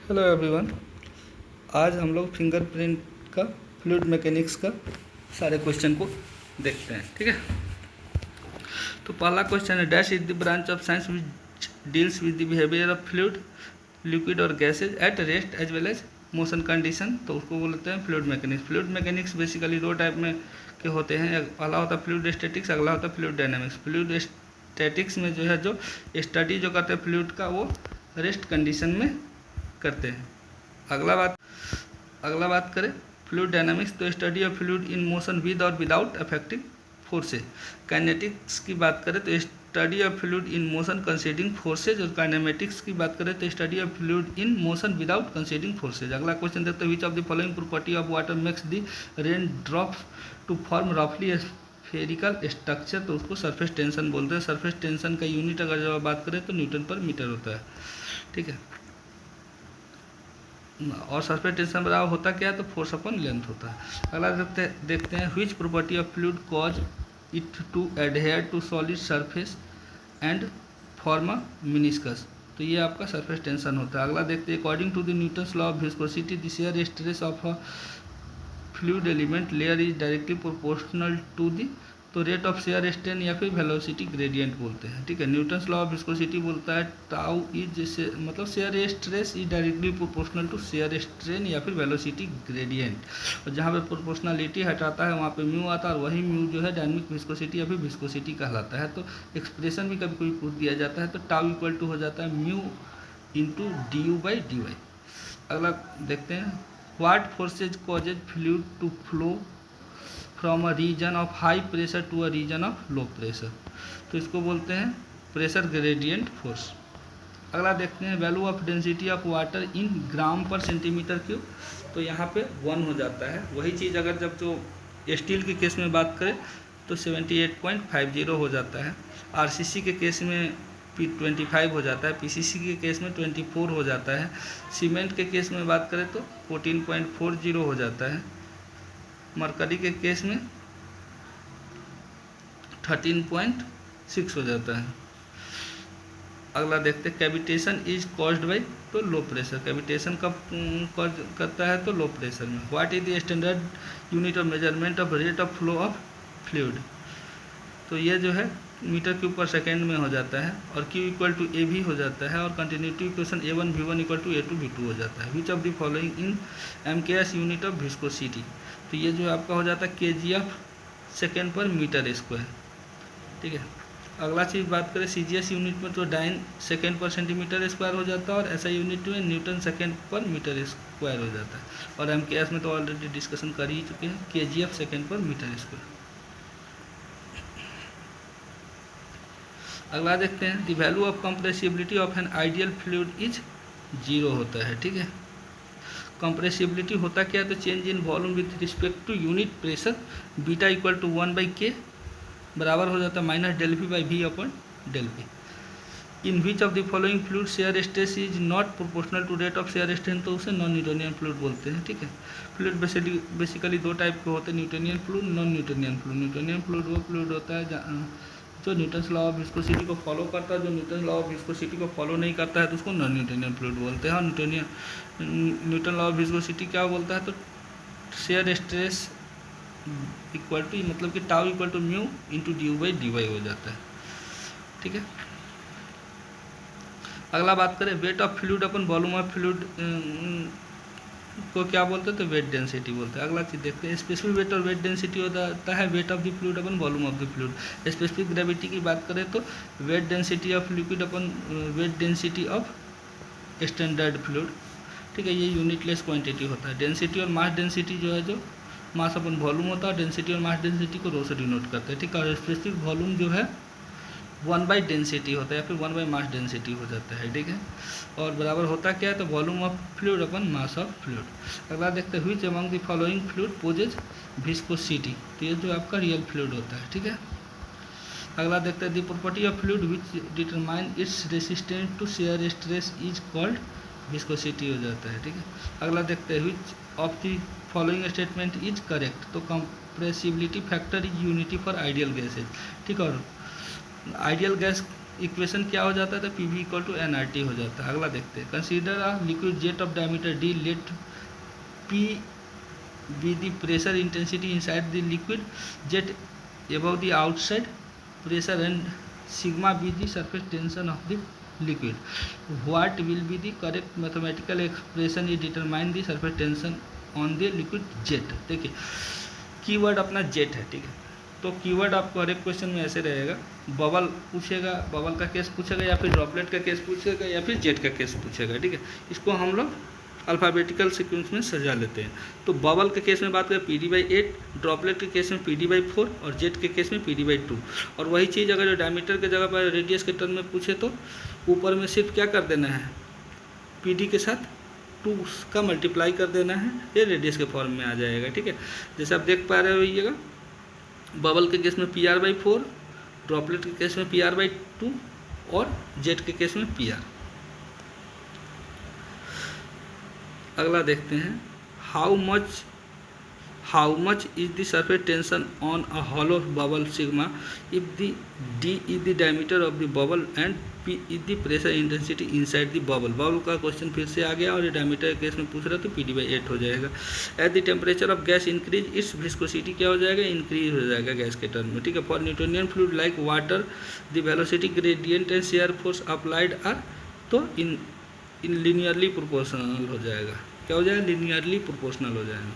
Hello everyone. आज हम लोग फिंगरप्रिंट का फ्लूइड मैकेनिक्स का सारे क्वेश्चन को देखते हैं। ठीक है, तो पहला क्वेश्चन है, dash is the branch of science which deals with the behaviour of fluid, liquid और gases at rest as well as motion condition. तो उसको बोलते हैं fluid mechanics. Fluid mechanics basically दो टाइप में के होते हैं, पहला होता है फ्लूइड स्टैटिक्स, अगला होता है फ्लूइड डायनामिक्स। फ्लूइड स्टैटिक्स में जो है जो स्टडी जो करते हैं फ्लूइड का वो रेस्ट कंडीशन में करते हैं। अगला बात करें फ्लूइड डायनामिक्स, तो study of fluid in motion with और विदाउट अफेक्टिंग फोर्सेज। काइनेटिक्स की बात करें तो study of fluid in motion considering forces, और काइनेमेटिक्स की बात करें तो study of fluid in motion without considering forces. अगला क्वेश्चन देखते हैं, which of the following property of water makes the rain drops to form रफली स्फेरिकल स्ट्रक्चर। तो उसको सरफेस टेंशन बोलते हैं। सरफेस टेंशन का यूनिट अगर जब बात करें तो न्यूटन पर मीटर होता है। ठीक है, और सरफेस टेंशन बराबर होता क्या है, तो फोर्स अपॉन लेंथ होता है। अगला देखते हैं, which property of fluid cause it to adhere to solid surface and form a meniscus. तो ये आपका सरफेस टेंशन होता है। अगला देखते हैं, according to the Newton's law of viscosity the shear stress of a fluid element layer is directly proportional to the, तो rate of shear strain या फिर वेलोसिटी ग्रेडियंट बोलते हैं। ठीक है, न्यूटन्स लॉ ऑफ विस्कोसिटी बोलता है टाउ इज मतलब shear stress is directly proportional to shear strain या फिर वेलोसिटी ग्रेडियंट। और जहाँ पे प्रोपोर्शनलिटी हटाता है वहाँ पे म्यू आता है, और वही म्यू जो है डायनेमिक विस्कोसिटी या फिर विस्कोसिटी कहलाता है। तो एक्सप्रेशन भी कभी कभी पूछ दिया जाता है, तो टाउ इक्वल टू हो जाता है mu into d u by d y. अगला देखते हैं, what forces causes fluid to flow from a region of high pressure to a region of low pressure. तो इसको बोलते हैं प्रेशर ग्रेडियंट फोर्स। अगला देखते हैं, value of density of water in gram per centimetre cube. तो यहाँ पे 1 हो जाता है। वही चीज़ अगर जब जो स्टील के केस में बात करें तो 78.50 हो जाता है। आरसीसी के केस में 25 हो जाता है, पीसीसी के केस में 24 हो जाता है, सीमेंट के केस में बात करें तो 14.40 हो जाता है, मरकरी के केस में 13.6 हो जाता है। अगला देखते हैं, कैविटेशन इज कॉज्ड बाई, तो लो प्रेशर। कैविटेशन कब करता है, तो लो प्रेशर में। What is the standard unit of measurement of rate of flow of fluid. तो ये जो है मीटर क्यूब पर सेकेंड में हो जाता है, और Q इक्वल टू ए भी हो जाता है, और continuity equation A1 V1 equal to A2 V2 हो जाता है। विच of the following in MKS unit of viscosity. तो ये जो आपका हो जाता है kg second per metre square. ठीक है, अगला चीज़ बात करें CGS यूनिट में, तो डाइन सेकेंड पर सेंटीमीटर स्क्वायर हो जाता है, और SI यूनिट में Newton second per metre square हो जाता है। और MKS में तो ऑलरेडी डिस्कशन कर ही चुके हैं, kg second per metre square. अगला देखते हैं, the value of compressibility of an ideal fluid is 0 होता है। ठीक है, कंप्रेसिबिलिटी होता क्या है, तो change in volume with respect to unit pressure, beta equal to 1/k बराबर हो जाता है minus del p by v upon del p. In which of the following fluid shear stress is not proportional to rate of shear strain, तो उसे non Newtonian fluid बोलते हैं। ठीक है, फ्लूइड बेसिकली दो टाइप के होते हैं, Newtonian fluid, non Newtonian fluid. Newtonian fluid वो फ्लूइड होता है जो न्यूटन्स लॉ ऑफ विस्कोसिटी को फॉलो करता है। जो न्यूटन लॉ ऑफ विस्कोसिटी को फॉलो नहीं करता है तो उसको नॉन न्यूटोनियन फ्लूइड बोलते हैं। और न्यूटन लॉ ऑफ विस्कोसिटी क्या बोलता है, तो शेयर स्ट्रेस इक्वल टू मतलब कि tau equal to mu into d u by d y हो जाता है। ठीक है, अगला बात करें, weight of fluid upon volume of fluid को क्या बोलते हैं, तो वेट डेंसिटी बोलते हैं। अगला चीज देखते हैं, स्पेसिफिक वेट और वेट डेंसिटी होता है wait of the fluid upon volume of the fluid. Specific gravity की बात करें तो wait density of liquid upon wait density of standard fluid. ठीक है, ये यूनिटलेस क्वांटिटी होता है। डेंसिटी और मास डेंसिटी जो है, जो मास अपन वॉल्यूम होता है, डेंसिटी और मास डेंसिटी को रो से डिनोट करते हैं। ठीक है, और स्पेसिफिक वॉल्यूम जो है 1/डेंसिटी होता है या फिर 1/मास डेंसिटी हो जाता है। ठीक है, और बराबर होता क्या है, तो volume of fluid upon mass of fluid. अगला देखते हैं, which among the following fluid poses viscosity. तो ये जो आपका रियल फ्लूइड होता है। ठीक है, अगला देखते हैं, the property of fluid which determine its resistance to shear stress is called viscosity हो जाता है। ठीक है, अगला देखते हैं, which of the following statement is correct. तो compressibility factor is unity for ideal gases. ठीक है, और आइडियल गैस इक्वेशन क्या हो जाता है, तो P V equal to n R T हो जाता है। अगला देखते हैं, consider a liquid jet of diameter d, let p be the pressure intensity inside the liquid jet above the outside pressure and sigma be the surface tension of the liquid. What will be the correct mathematical expression is determine the surface tension on the liquid jet. देखिए keyword अपना jet है, ठीक है, तो keyword आपको हर एक question में ऐसे रहेगा, बबल पूछेगा, बबल का केस पूछेगा, या फिर ड्रॉपलेट का केस पूछेगा, या फिर जेट का केस पूछेगा, ठीक है। इसको हम लोग अल्फ़ाबेटिकल सीक्वेंस में सजा लेते हैं। तो बबल के केस में बात करें PD/8, ड्रॉपलेट के केस में PD/4 और जेट के केस में PD/2। और वही चीज़ अगर जो डायमीटर के जगह पर रेडियस के टर्म में पूछे तो ऊपर में सिर्फ क्या कर देना है, PD के साथ 2 का मल्टीप्लाई कर देना है, ये रेडियस के फॉर्म में आ जाएगा, ठीक है। जैसे आप देख पा रहे होइएगा, बबल के केस में PR/4, ड्रॉपलेट के केस में PR/2 और जेट के केस में PR। अगला देखते हैं, how much is the surface tension on a hollow bubble sigma if the D is the diameter of the bubble and P is the pressure intensity inside the bubble. Bubble का question फिर से आ गया और ये diameter case में पूछ रहा तो PD/8 हो जाएगा। At the temperature of gas increase its viscosity क्या हो जाएगा, इंक्रीज हो जाएगा गैस के टर्म में, ठीक है। For Newtonian fluid like water the velocity gradient and shear force applied are, तो इन लीनियरली प्रोपोर्शनल हो जाएगा, क्या हो जाएगा, लीनियरली प्रोपोर्शनल हो जाएगा।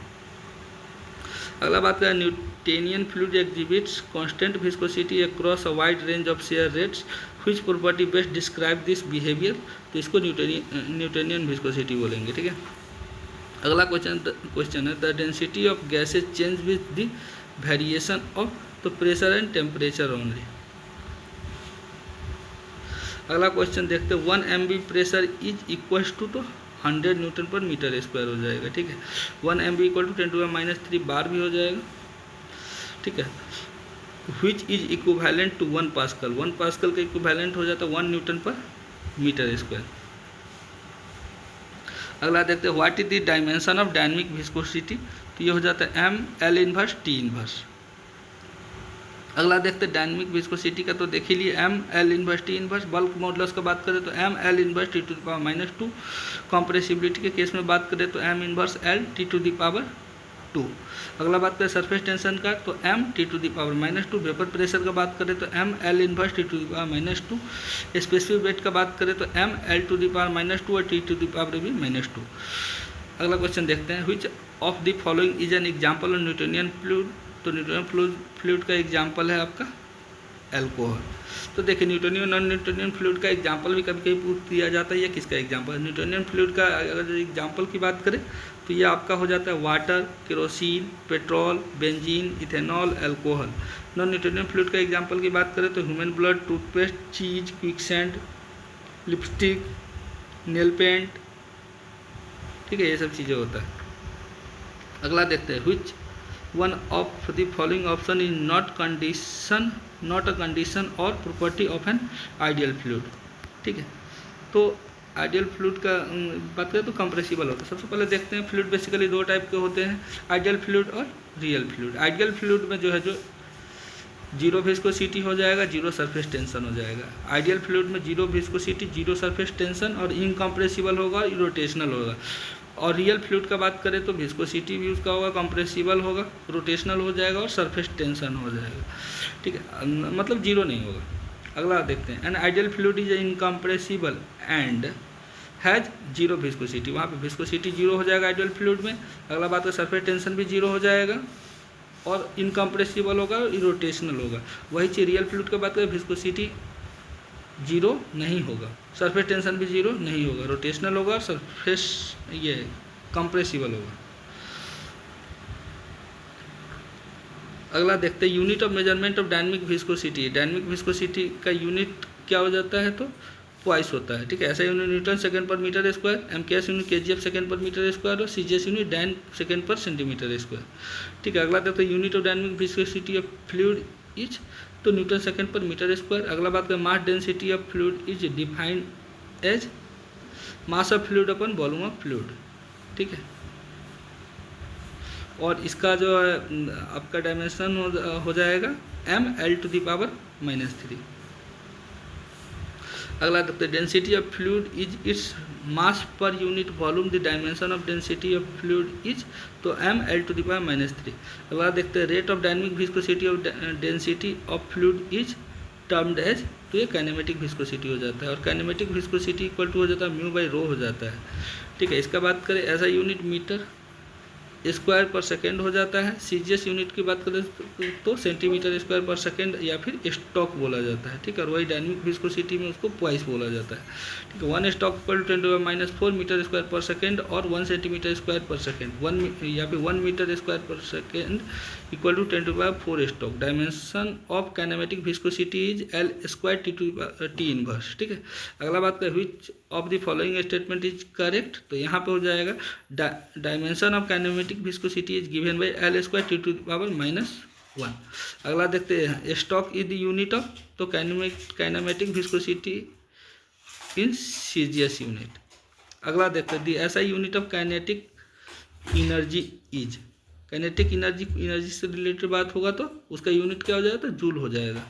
अगला बात करें, Newtonian fluid exhibits constant viscosity across a wide range of share rates, which property best describe this behaviour, तो इसको न्यूटेनियन विस्कोसिटी बोलेंगे, ठीक है। अगला क्वेश्चन है, the density of gases change with the variation of तो प्रेशर एंड टेम्परेचर ओनली। अगला question देखते हैं, 1 MB pressure is equal to तो 100 न्यूटन पर मीटर स्क्वायर हो जाएगा, ठीक है। 1 MB इक्वल टू 10⁻³ बार भी हो जाएगा, ठीक है। Which is equivalent to 1 pascal, 1 pascal का इक्विवेलेंट हो जाता है 1 न्यूटन पर मीटर स्क्वायर। अगला देखते हैं, what is the dimension of dynamic viscosity, तो ये हो जाता है M L inverse T inverse. अगला देखते हैं, डायनेमिक विस्कोसिटी का तो देख ही लिए, M L inverse T inverse. Bulk modulus का बात करें तो M L inverse T⁻²। Compressibility के केस में बात करें तो M इनवर्स L T⁻²। अगला बात करें सरफेस टेंशन का, तो M T⁻²। वेपर प्रेशर का बात करें तो M L inverse T⁻²। Specific weight का बात करें तो M L⁻² और T⁻²। अगला क्वेश्चन देखते हैं, which of the following is an example of Newtonian fluid, तो न्यूटोनियन फ्लूइड का एग्जाम्पल है आपका एल्कोहल। तो देखिए न्यूटोनियन नॉन न्यूटोनियन फ्लूइड का एग्जाम्पल भी कभी कभी पूछ दिया जाता है, ये किसका एग्जाम्पल है। न्यूटोनियन फ्लूइड का अगर एग्जाम्पल की बात करें तो ये आपका हो जाता है water, kerosene, petrol, benzene, ethanol, alcohol. Non Newtonian fluid का एग्जाम्पल की बात करें तो ह्यूमन ब्लड, टूथपेस्ट, चीज, क्विकसैंड, लिपस्टिक, नेल पेंट, ठीक है, ये सब चीज़ें होता है। अगला देखते हैं, which one of the following option is not a condition और property of an ideal fluid, ठीक है। तो आइडियल फ्लूइड का बात करें तो कंप्रेसिबल होता है। सबसे पहले देखते हैं, फ्लूइड बेसिकली 2 टाइप के होते हैं, आइडियल फ्लूइड और रियल फ्लूइड। आइडियल फ्लूइड में जो है जो 0 विस्कोसिटी हो जाएगा, 0 सरफेस टेंशन हो जाएगा। आइडियल फ्लूइड में 0 विस्कोसिटी, 0 सरफेस टेंशन और इनकम्प्रेसिबल होगा, रोटेशनल होगा। और रियल फ्लूइड का बात करें तो विस्कोसिटी भी उसका होगा, कंप्रेसिबल होगा, रोटेशनल हो जाएगा और सरफेस टेंशन हो जाएगा, ठीक है, मतलब 0 नहीं होगा। अगला देखते हैं, N ideal fluid is incompressible and has 0 viscosity, वहाँ पे विस्कोसिटी 0 हो जाएगा आइडियल फ्लूइड में। अगला बात है सरफेस टेंशन भी 0 हो जाएगा और इनकम्प्रेसिबल होगा और रोटेशनल होगा। वही चीज़ रियल फ्लूइड की बात करें, विस्कोसिटी 0 नहीं होगा, सरफेस टेंशन भी 0 नहीं होगा, रोटेशनल होगा और सरफेस ये कंप्रेसिबल होगा। अगला देखते हैं, unit of measurement of dynamic viscosity. Dynamic viscosity का यूनिट क्या हो जाता है, तो पॉइस होता है, ठीक है। ऐसा यूनिट न्यूटन सेकंड पर metre square, MKS unit KGF second पर मीटर स्क्वायर और CGS यूनिट डायन सेकंड पर सेंटीमीटर स्क्वायर, ठीक है। अगला देखते हैं, unit of dynamic viscosity of fluid is, तो न्यूटन सेकंड पर मीटर स्क्वायर। अगला बात करें, mass density of fluid is defined as mass of fluid upon volume of fluid, ठीक है। और इसका जो है आपका डायमेंशन हो जाएगा ML⁻⁻3। अगला देखते हैं density of fluid is its mass पर unit volume, the dimension of density of fluid is, तो m L⁻⁻3। अगला देखते हैं rate of dynamic viscosity of density of fluid is termed as, तो ये काइनेमेटिक विस्कोसिटी हो जाता है, और काइनेमेटिक विस्कोसिटी इक्वल टू हो जाता है μ/ρ हो जाता है। ठीक है, इसका बात करें ऐसा यूनिट मीटर स्क्वायर पर सेकेंड हो जाता है। सीजीएस यूनिट की बात करें तो सेंटीमीटर स्क्वायर पर सेकेंड या फिर स्टॉक बोला जाता है। ठीक है, और वही डायनेमिक विस्कोसिटी में उसको पॉइस बोला जाता है। ठीक है, 1 stoke equal to 10⁻⁻4 metre square पर सेकेंड, और 1 सेंटीमीटर स्क्वायर पर सेकेंड, 1 या फिर 1 मीटर स्क्वायर पर second equal to 10⁻4 stoke. Dimension of kinematic viscosity is L² T inverse. ठीक है, अगला बात करें which of the following statement is correct, तो यहाँ पे हो जाएगा dimension of kinematic viscosity is given by L² T⁻⁻1। अगला देखते हैं stoke is the unit of, तो kinematic viscosity in CGS unit. अगला देखते हैं दी ऐसा unit of kinetic energy is, kinetic energy से रिलेटेड बात होगा तो उसका यूनिट क्या हो जाएगा, तो जूल हो जाएगा।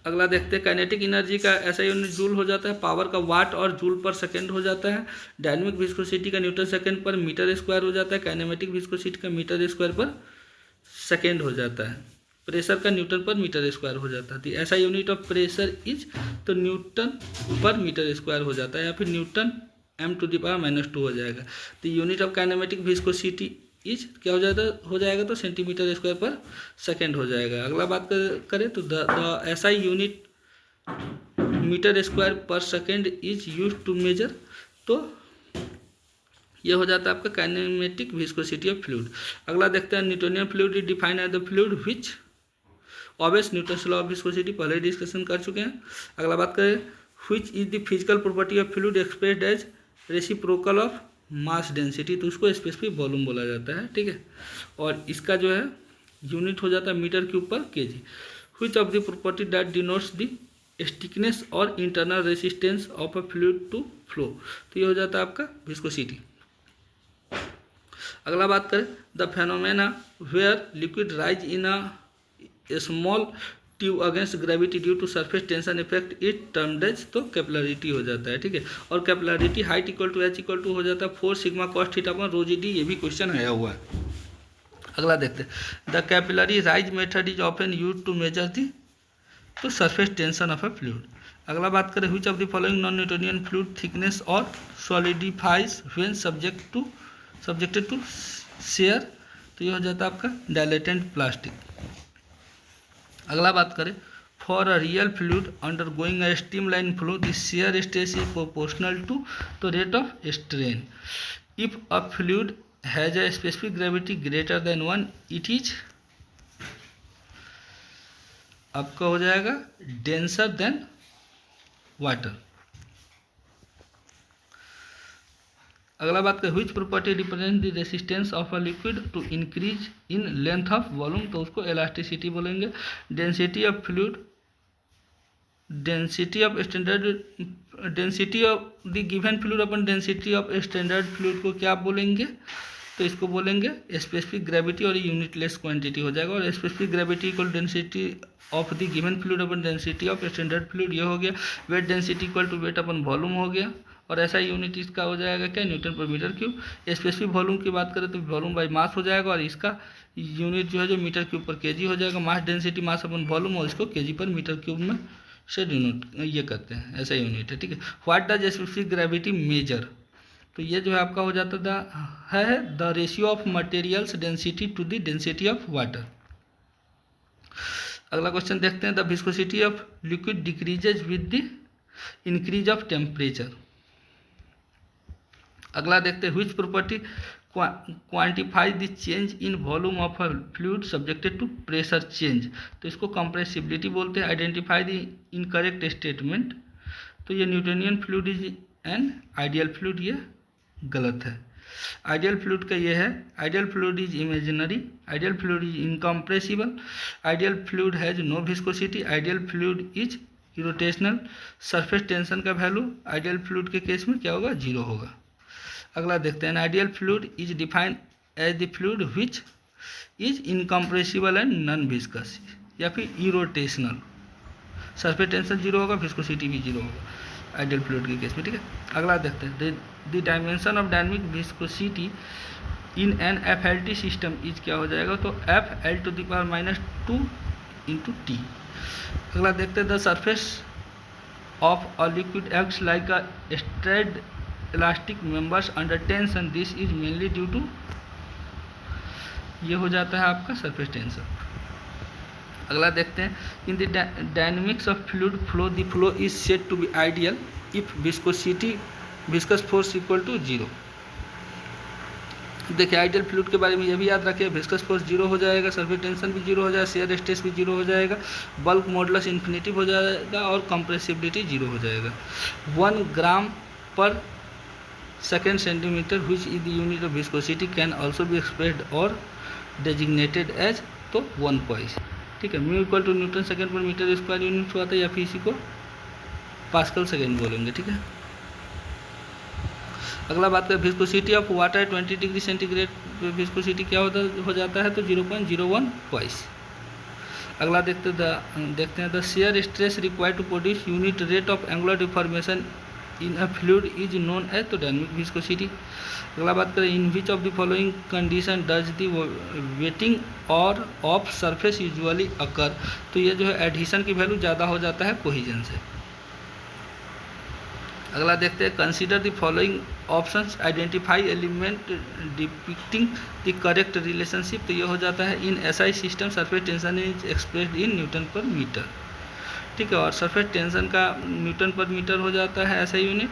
अगला देखते हैं काइनेटिक एनर्जी का ऐसा यूनिट जूल हो जाता है, पावर का वाट और जूल पर सेकंड हो जाता है, डायनेमिक विस्कोसिटी का न्यूटन सेकंड पर मीटर स्क्वायर हो जाता है, काइनेमेटिक विस्कोसिटी का मीटर स्क्वायर पर सेकंड हो जाता है, प्रेशर का न्यूटन पर मीटर स्क्वायर हो जाता है। तो ऐसा यूनिट ऑफ प्रेशर इज, तो न्यूटन पर मीटर स्क्वायर हो जाता है, या फिर न्यूटन m⁻⁻2 हो जाएगा। तो unit of kinematic viscosity is क्या हो जाएगा तो सेंटीमीटर स्क्वायर पर सेकेंड हो जाएगा। अगला बात करें तो the SI unit metre square पर second is use to measure, तो ये हो जाता है आपका काइनेमेटिक विस्कोसिटी ऑफ फ्लूइड। अगला देखते हैं Newtonian fluid is defined as the fluid which obvious Newton's law of viscosity पहले डिस्कशन कर चुके हैं। अगला बात करें which is the physical property of fluid expressed as reciprocal of mass density, तो उसको स्पेसिफिक वॉल्यूम बोला जाता है। ठीक है, और इसका जो है यूनिट हो जाता है metre cube per kg. Which of the property that denotes the stickiness और internal resistance of a fluid to flow, तो ये हो जाता है आपका विस्कोसिटी। अगला बात करें the phenomena where liquid rise in a small tube against gravity due to surface tension effect it termed as, तो कैपिलरिटी हो जाता है। ठीक है, और capillarity height equal to H equal to हो जाता है 4 sigma cos theta upon rho GD, ये भी क्वेश्चन आया हुआ है। अगला देखते हैं the capillary rise method is often use to measure the, तो surface tension of a fluid. अगला बात करें which of the following non Newtonian fluid thickness और solidifies when subjected to shear, तो ये हो जाता है आपका डायलेटेंट प्लास्टिक। अगला बात करें for a real fluid undergoing a streamline flow the shear stress is proportional to, तो rate of strain. If a fluid has a specific gravity greater than 1 it is, आपका हो जाएगा denser than water. अगला बात करें which property represent the resistance of a liquid to increase in length of volume, तो उसको elasticity बोलेंगे। Density of fluid, density of standard, density of the given fluid upon density of standard fluid को क्या बोलेंगे, तो इसको बोलेंगे specific gravity, और यूनिटलेस क्वांटिटी हो जाएगा। और specific gravity equal density of the given fluid upon density of standard fluid, ये हो गया। Weight density equal to weight upon volume हो गया, और ऐसा यूनिट इसका हो जाएगा क्या, Newton per metre cube. Specific volume की बात करें तो वॉल्यूम बाई मास हो जाएगा, और इसका यूनिट जो है जो मीटर क्यूब पर केजी हो जाएगा। Mass density mass upon volume, और इसको केजी पर मीटर क्यूब में से डिनोट ये करते हैं, ऐसा यूनिट है। ठीक है, what does specific gravity measure, तो ये जो है आपका हो जाता है the ratio of materials density to the density of water. अगला क्वेश्चन देखते हैं the viscosity of liquid decreases with the increase of temperature. अगला देखते हैं which property quantify the change in volume of a fluid subjected to pressure change, तो इसको compressibility बोलते हैं। आइडेंटिफाई द इनकरेक्ट स्टेटमेंट, तो ये Newtonian fluid is an ideal fluid, ये गलत है। आइडियल फ्लूइड का ये है ideal fluid is imaginary, ideal fluid is incompressible, ideal fluid has no viscosity, ideal fluid is rotational, surface tension का value ideal fluid के केस में क्या होगा, 0 होगा। अगला देखते हैं ideal fluid is defined as the fluid which is incompressible and non viscous, या फिर इरोटेशनल। सरफेस टेंशन जीरो होगा, विस्कोसिटी भी जीरो होगा आइडियल फ्लूइड के केस में, ठीक है। अगला देखते हैं, the dimension of dynamic viscosity in an FLT system is क्या हो जाएगा, तो FL⁻² इंटू टी। अगला देखते हैं, the surface of a liquid acts like a stretched elastic members under tension, this is mainly due to, ये हो जाता है आपका सरफेस टेंशन। अगला देखते हैं, in the dynamics of fluid flow the flow is said to be ideal if viscous force equal to zero. देखिए ideal fluid के बारे में ये भी याद रखिए, विस्कस फोर्स जीरो हो जाएगा, सरफेस टेंशन भी जीरो हो जाएगा, शेयर स्ट्रेस भी जीरो हो जाएगा, बल्क मॉडुलस इन्फिनिटिव हो जाएगा और कंप्रेसिबिलिटी जीरो हो जाएगा। 1 gram per second centimetre which is the unit of viscosity can also be expressed or designated as, तो 1 पॉइस, ठीक है। Mu equal to newton second per metre square unit हुआ था, या फिर इसी को पास्कल सेकेंड बोलेंगे, ठीक है। अगला बात करें, viscosity of water 20 degree centigrade viscosity क्या हो जाता है, तो 0.01 पॉइस। अगला देखते हैं, the shear stress required to produce unit rate of angular deformation in a fluid is known as, तो डायनेमिक विस्कोसिटी। अगला बात करें, in which of the following condition does the wetting और ऑफ सरफेस यूजुअली अकर, तो ये जो है adhesion की वैल्यू ज़्यादा हो जाता है कोहिजन से। अगला देखते हैं, consider the following options, identify element depicting the correct relationship, तो ये हो जाता है, इन SI system surface tension is expressed in newton per metre, ठीक है। और सरफेस टेंशन का न्यूटन पर मीटर हो जाता है SI यूनिट,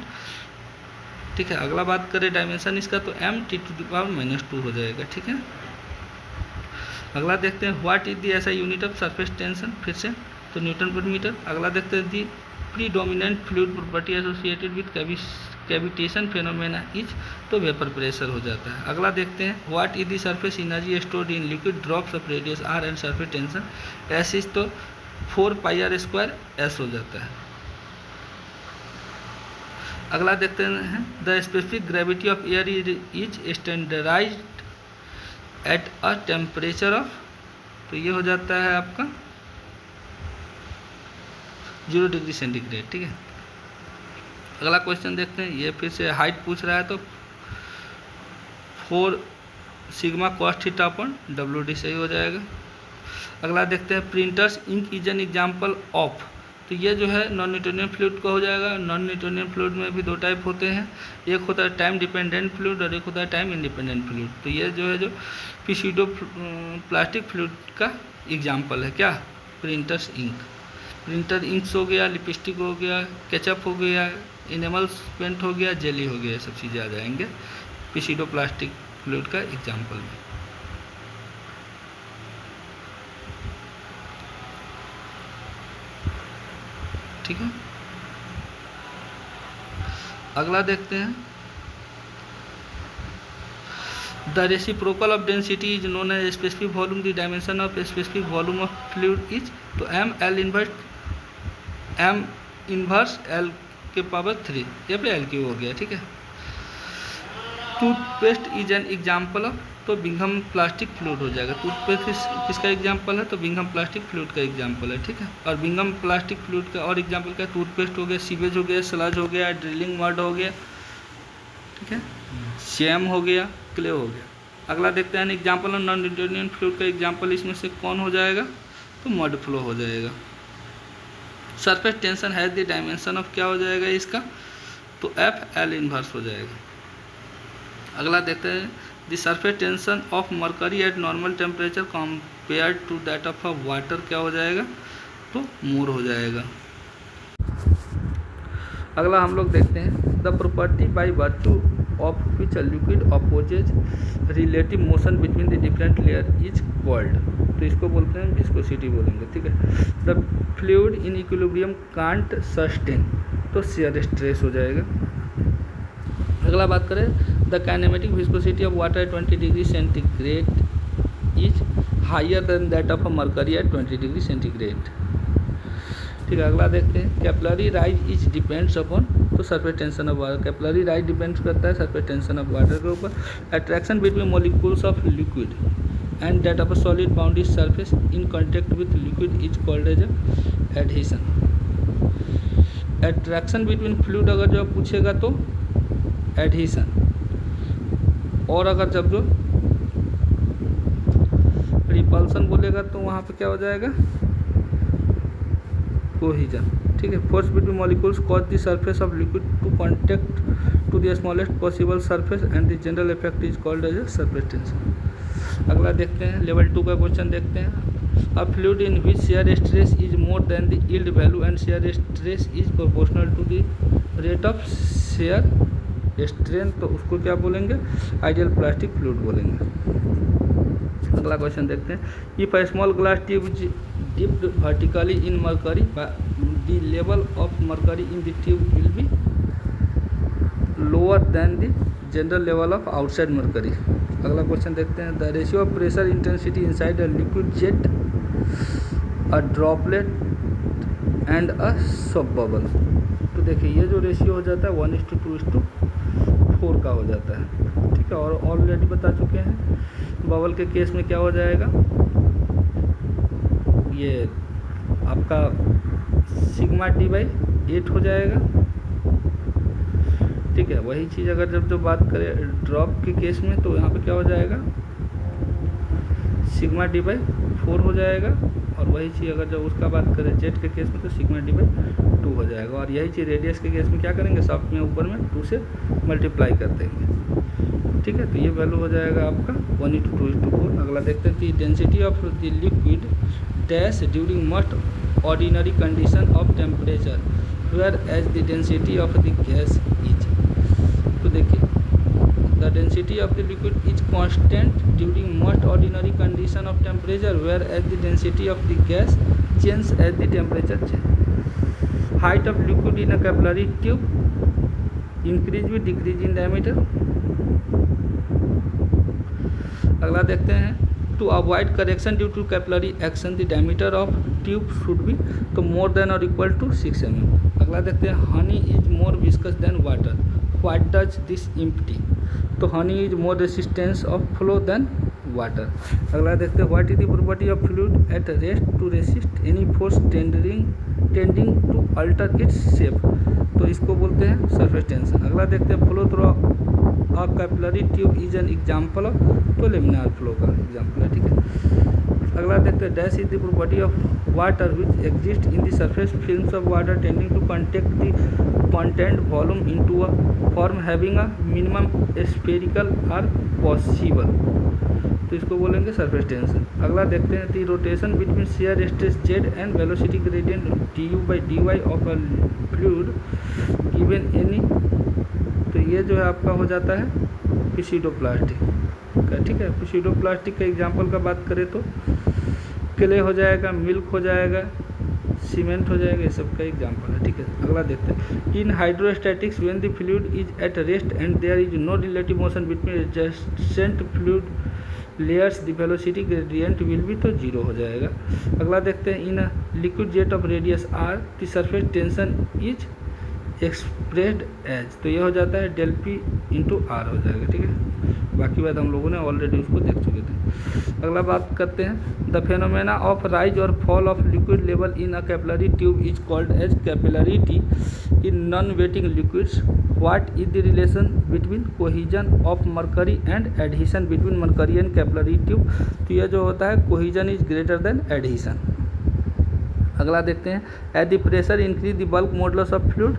ठीक है। अगला बात करें डायमेंशन इसका, तो m⁻² हो जाएगा, ठीक है। अगला देखते हैं, what is the SI unit of surface tension, फिर से तो न्यूटन पर मीटर। अगला देखते हैं, the predominant fluid property associated with cavitation phenomena is, तो वेपर प्रेशर हो जाता है। अगला देखते हैं, what is the surface energy stored in liquid drops of radius r and surface tension S is, तो 4πr² S हो जाता है। अगला देखते हैं, the specific gravity of air is standardised at a temperature of, तो ये हो जाता है आपका 0 डिग्री सेंटीग्रेड, ठीक है। अगला क्वेश्चन देखते हैं, ये फिर से हाइट पूछ रहा है, तो 4 sigma cos theta upon WD सही हो जाएगा। अगला देखते हैं, printers ink is an example of, तो ये जो है नॉन न्यूटोनियन फ्लूइड का हो जाएगा। नॉन न्यूटोनियन फ्लूइड में भी 2 टाइप होते हैं, एक होता है टाइम डिपेंडेंट फ्लूइड और एक होता है टाइम इंडिपेंडेंट फ्लूइड। तो ये जो है जो पिसीडो प्लास्टिक फ्लूइड का एग्जाम्पल है क्या, प्रिंटर्स इंक। प्रिंटर इंक्स हो गया, लिपस्टिक हो गया, केचप हो गया, इनेमल्स पेंट हो गया, जेली हो गया, ये सब चीज़ें आ जाएंगे पिसीडो प्लास्टिक फ्लूइड का एग्जाम्पल में, ठीक है। अगला देखते हैं, the reciprocal of density is known as specific volume, the dimension of specific volume of fluid is, तो m इनवर्स L के पावर 3, या फिर L³ हो गया, ठीक है। Toothpaste is an example of, तो बिंघम प्लास्टिक फ्लूइड हो जाएगा। टूथपेस्ट किसका एग्जाम्पल है, तो बिंघम प्लास्टिक फ्लूइड का एग्जाम्पल है, ठीक है। और बिंघम प्लास्टिक फ्लूइड का और एग्जाम्पल क्या, टूथपेस्ट हो गया, सीवेज हो गया, स्लज हो गया, ड्रिलिंग मड हो गया, ठीक है, शैम हो गया, क्ले हो गया। अगला देखते हैं, example of non Newtonian fluid का एग्जाम्पल इसमें से कौन हो जाएगा, तो मड फ्लो हो जाएगा। Surface tension has the dimension of, क्या हो जाएगा इसका, तो FL इनवर्स हो जाएगा। अगला देखते हैं, the surface tension of mercury at normal temperature compare to that of a water क्या हो जाएगा, तो मोर हो जाएगा। अगला हम लोग देखते हैं, the property by virtue of which a liquid opposes relative motion between the different layer is called, तो इसको बोलते हैं विस्कोसिटी बोलेंगे, ठीक है। The fluid in equilibrium can't sustain, तो शेयर स्ट्रेस हो जाएगा। अगला बात करें, the kinematic viscosity of water at 20 degree centigrade is higher than that of a mercury at 20 degree centigrade, ठीक है। अगला देखते हैं, capillary rise is depends upon, तो surface tension of water, capillary rise depends करता है सरफेस टेंशन ऑफ वाटर के ऊपर। Attraction between molecules of liquid and that of a solid boundary surface in contact with liquid is called as adhesion, attraction between fluid अगर जो पूछेगा तो adhesion, और अगर जब जो रिपल्सन बोलेगा तो वहाँ पे क्या हो जाएगा, कोहिजन। ठीक है। Force between molecules cause the surface of liquid to contact to the smallest possible surface and the general effect is called as a surface tension. अगला देखते हैं, लेवल 2 का क्वेश्चन देखते हैं। A fluid in which shear stress is more than the yield value and shear stress is proportional to the rate of shear strain, तो उसको क्या बोलेंगे, आइडियल प्लास्टिक फ्लूइड बोलेंगे। अगला क्वेश्चन देखते हैं। If a small glass tube is dipped vertically in mercury, the level of mercury in the tube will be lower than the general level of outside mercury। अगला question देखते हैं। The ratio of pressure intensity inside a liquid jet, a droplet and अ सब bubble. तो देखिए ये जो ratio हो जाता है 1:2:4 का हो जाता है। ठीक है। और ऑलरेडी बता चुके हैं बबल के केस में क्या हो जाएगा, ये आपका सिग्मा d/8 हो जाएगा। ठीक है। वही चीज़ अगर जब जो बात करें ड्रॉप के केस में तो यहाँ पे क्या हो जाएगा, सिग्मा d/4 हो जाएगा। और वही चीज़ अगर जब उसका बात करें जेट के केस में तो सिग्मा d/2 हो जाएगा। और यही चीज़ रेडियस के केस में क्या करेंगे, सब में ऊपर में 2 से मल्टीप्लाई कर देंगे। ठीक है। तो ये वैल्यू हो जाएगा आपका 1:2:4। अगला देखते हैं कि density of the liquid dash during most ordinary condition of temperature whereas the density of the gas is। तो देखिए the density of the liquid is constant during most ordinary condition of temperature whereas the density of the gas changes as the temperature change। height of liquid in a capillary tube increase with decrease in diameter। अगला देखते हैं। To avoid correction due to capillary action, the diameter of tube should be तो more than or equal to 6 mm। अगला देखते हैं। Honey is more viscous than water, what does this imply? तो honey is more resistance of flow than water। अगला देखते हैं। What is the property of fluid at rest to resist any force tending to alter its shape? तो इसको बोलते हैं surface tension. अगला देखते हैं। Flow through a capillary tube is an example of, तो लेमिनार फ्लो का एग्जाम्पल है। ठीक है। अगला देखते हैं। Dash is the property of water which exist in the surface films of water tending to contact the content volume into a form having a minimum spherical are possible, तो इसको बोलेंगे सरफेस टेंशन। अगला देखते हैं। The rotation between shear stress Z and velocity gradient du/dy of a fluid given any, तो ये जो है आपका हो जाता है पिसीडोप्लास्टिक का। ठीक है। पिसीडोप्लास्टिक का एग्जाम्पल का बात करें तो क्ले हो जाएगा, मिल्क हो जाएगा, सीमेंट हो जाएगा, ये सब का एग्जाम्पल है। ठीक है। अगला देखते हैं। In hydrostatics when the fluid is at rest and there is no relative motion between adjacent fluid layers the velocity gradient will be, तो 0 हो जाएगा। अगला देखते हैं। In liquid jet of radius r the surface tension is expressed as, तो ये हो जाता है del P × r हो जाएगा। ठीक है। बाकी बात हम लोगों ने ऑलरेडी उसको देख चुके थे। अगला बात करते हैं। The phenomena of rise or fall of liquid level in a capillary tube is called as capillarity in non wetting liquids. What is the relation between cohesion of mercury and adhesion between mercury and capillary tube, तो यह जो होता है cohesion is greater than adhesion. अगला देखते हैं। At the pressure increase the bulk modulus of fluid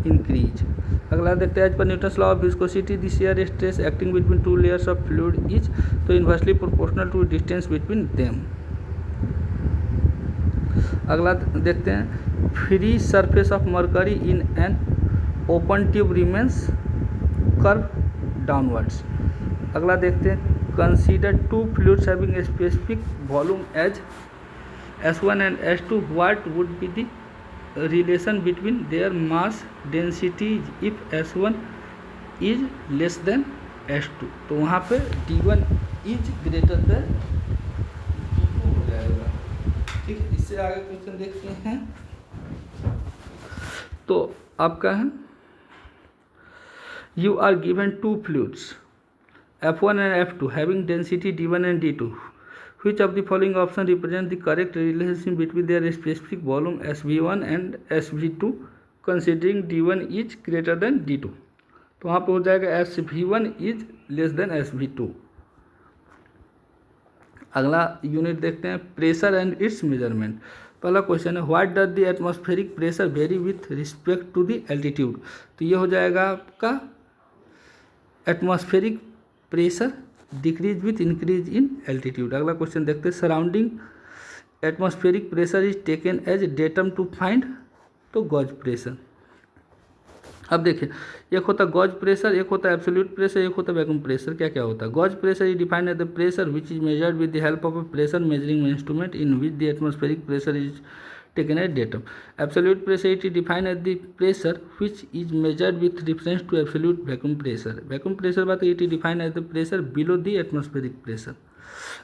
increase. अगला देखते हैं। As per Newton's law of viscosity the shear stress acting between 2 layers of fluid is, तो inversely proportional to distance between them. अगला देखते हैं। Free surface of mercury in an open tube remains curve downwards. अगला देखते हैं। Consider 2 fluids having specific volume as S1 and S2, what would be the relation between their mass densities if S1 is less than S2, तो वहाँ पे D1 is greater than D2 हो जाएगा। ठीक है। इससे आगे क्वेश्चन देखते हैं। तो आपका है you are given 2 fluids F1 and F2 having density D1 and D2 Which of the following option represent the correct relationship between their specific volume SV1 and SV2 considering D1 is greater than D2? तो वहाँ पे हो जाएगा SV1 is less then SV2। अगला unit देखते हैं pressure and its measurement. पहला question है what does the atmospheric pressure vary with respect to the altitude. तो ये हो जाएगा आपका atmospheric pressure decrease with increase in altitude. अगला क्वेश्चन देखते हैं surrounding atmospheric pressure is taken as datum to find, तो गॉज प्रेशर। अब देखिए एक होता है गॉज प्रेशर, एक होता है एब्सोल्यूट प्रेशर, एक होता है वैक्यूम प्रेशर। क्या क्या होता है? Gauge pressure is defined as the pressure which is measured with the help of a pressure measuring instrument in which the atmospheric pressure is taken as datum. Absolute pressure it is defined as the pressure which is measured with reference to absolute vacuum pressure. Vacuum pressure बात it is defined as the pressure below the atmospheric pressure.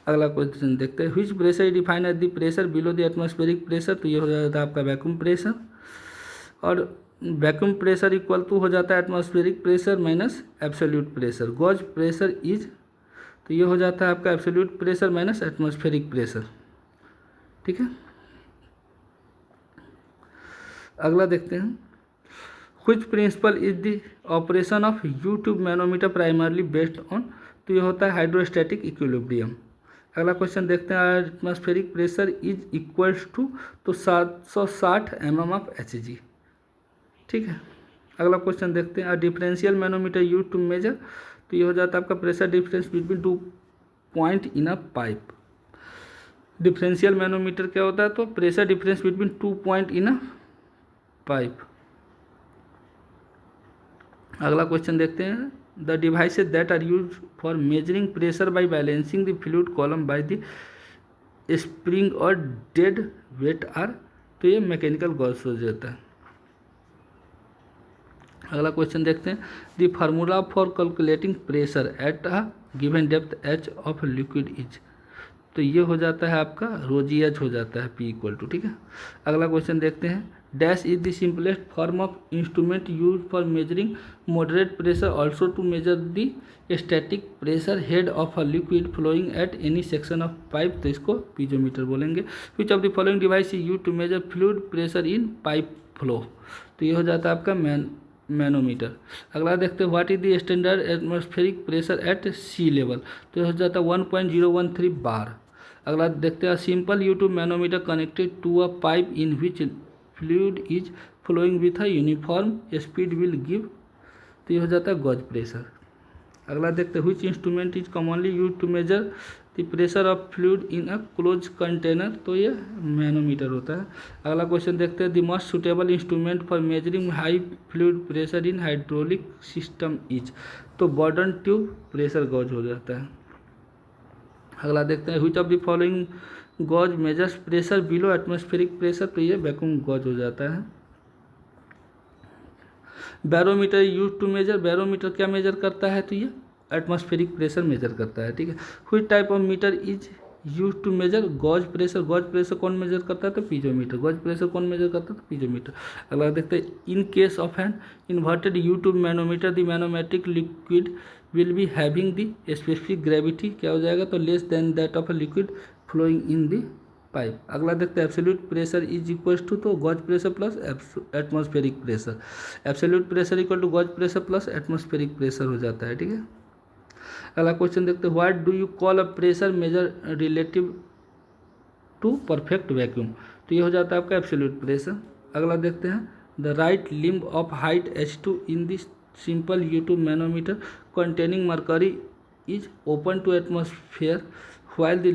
अगला question देखते हैं which pressure is defined as the pressure below the atmospheric pressure। तो ये हो जाता है आपका वैक्यूम प्रेशर, और वैक्यूम प्रेशर इक्वल टू हो जाता है atmospheric pressure minus absolute pressure. Gauge pressure is, तो ये हो जाता है आपका absolute pressure minus atmospheric pressure. ठीक है, अगला देखते हैं which principle is the operation of U tube manometer primarily based on. तो ये होता है हाइड्रोस्टैटिक इक्विलिब्रियम। अगला क्वेश्चन देखते हैं atmospheric pressure is equals to, तो 760 mm ऑफ Hg। ठीक है, अगला क्वेश्चन देखते हैं differential manometer use to measure. तो ये हो जाता है आपका pressure difference between 2 point in a pipe. Differential manometer क्या होता है? तो pressure difference between 2 point in a pipe. अगला क्वेश्चन देखते हैं the devices that are use for measuring pressure by balancing the fluid column by the spring or dead weight are. तो ये mechanical gauge हो जाता है। अगला क्वेश्चन देखते हैं the formula for calculating pressure at a given depth H of liquid is. तो ये हो जाता है आपका रोजी एच हो जाता है P इक्वल टू। ठीक है, अगला क्वेश्चन देखते हैं dash is the simplest form of instrument use for measuring moderate pressure also to measure the static pressure head of a liquid flowing at any section of pipe. तो इसको piezometer बोलेंगे। Which of the following device is use to measure fluid pressure in pipe flow. तो ये हो जाता है आपका manometer. अगला देखते हैं what is the standard atmospheric pressure at sea level. तो ये हो जाता है 1.013 बार। अगला देखते हैं simple U tube manometer connected to a pipe in which fluid is flowing with a uniform speed will give. तो ये हो जाता है गॉज प्रेशर। अगला देखते हैं which instrument is commonly use to measure the pressure of fluid in a close container. तो ये मैनोमीटर होता है। अगला क्वेश्चन देखते हैं the most suitable instrument for measuring high fluid pressure in hydraulic system is. तो बॉर्डन ट्यूब प्रेशर गॉज हो जाता है। अगला देखते हैं which of the following gauge measures pressure below atmospheric pressure. तो ये वैक्यूम गॉज हो जाता है। Barometer use to measure, barometer क्या मेजर करता है? तो ये एटमॉस्फेरिक प्रेशर मेजर करता है। ठीक है, which type of meter is use to measure gauge pressure. Gauge pressure कौन मेजर करता है? तो पीजोमीटर। गॉज प्रेशर कौन मेजर करता है? तो पीजोमीटर। अगला देखते हैं in case of an inverted U tube manometer the manometric liquid will be having the specific gravity क्या हो जाएगा? तो less than that of a liquid flowing in the pipe. अगला देखते हैं absolute pressure is equal to, तो gauge pressure plus atmospheric pressure. Absolute pressure equal to gauge pressure plus atmospheric pressure हो जाता है। ठीक है, अगला क्वेश्चन देखते हैं what do you call a pressure measure relative to perfect vacuum. तो ये हो जाता है आपका एब्सोल्यूट प्रेशर। अगला देखते हैं the right limb of height H2 in this simple U2 manometer containing mercury is open to atmosphere while the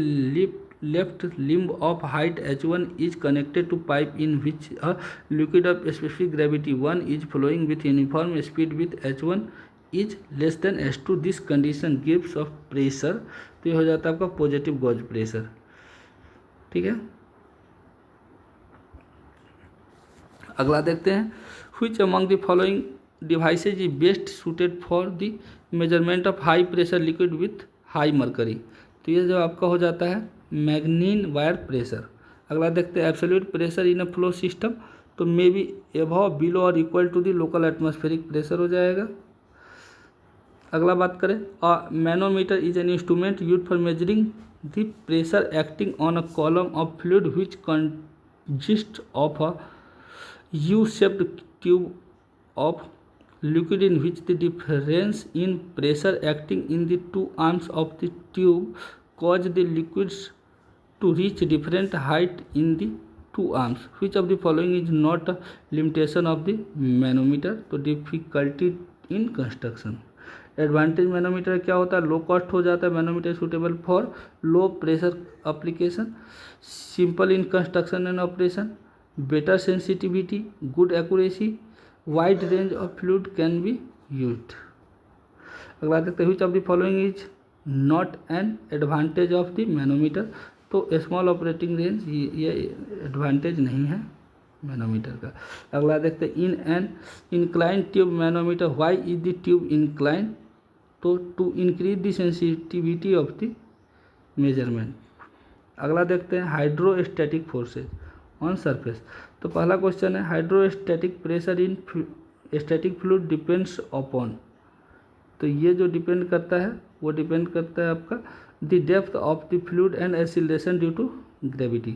left limb of height H1 is connected to pipe in which a liquid of specific gravity 1 is flowing with uniform speed with H1 is less than H2. This condition gives of pressure। तो ये हो जाता है आपका positive gauge pressure. ठीक है, अगला देखते हैं which among the following devices is best suited for the measurement of high pressure liquid with high mercury। तो ये जो आपका हो जाता है मैग्नीन वायर प्रेशर। अगला देखते हैं absolute pressure in a flow system. तो मे बी एबव बिलो और equal to the local atmospheric pressure हो जाएगा। अगला बात करें manometer is an instrument use for measuring the pressure acting on a column of fluid which consist of a U-shaped tube of liquid in which the difference in pressure acting in the two arms of the tube cause the liquids to reach different height in the two arms. Which of the following is not a limitation of the manometer? तो difficulty in construction. Advantage manometer क्या होता है? Low cost हो जाता है manometer, suitable for low pressure application, simple in construction and operation, better sensitivity, good accuracy, wide range of fluid can be used. अगला देखते हैं which of the following is not an advantage of the manometer? तो small operating range ये advantage नहीं है manometer का. अगला देखते हैं in an incline tube manometer why is the tube incline? तो to increase the sensitivity of the measurement. अगला देखते हैं हाइड्रोस्टैटिक फोर्सेज ऑन सरफेस. तो पहला क्वेश्चन है hydrostatic pressure in static fluid depends upon. तो ये जो डिपेंड करता है वो डिपेंड करता है आपका the depth of the fluid and acceleration due to gravity.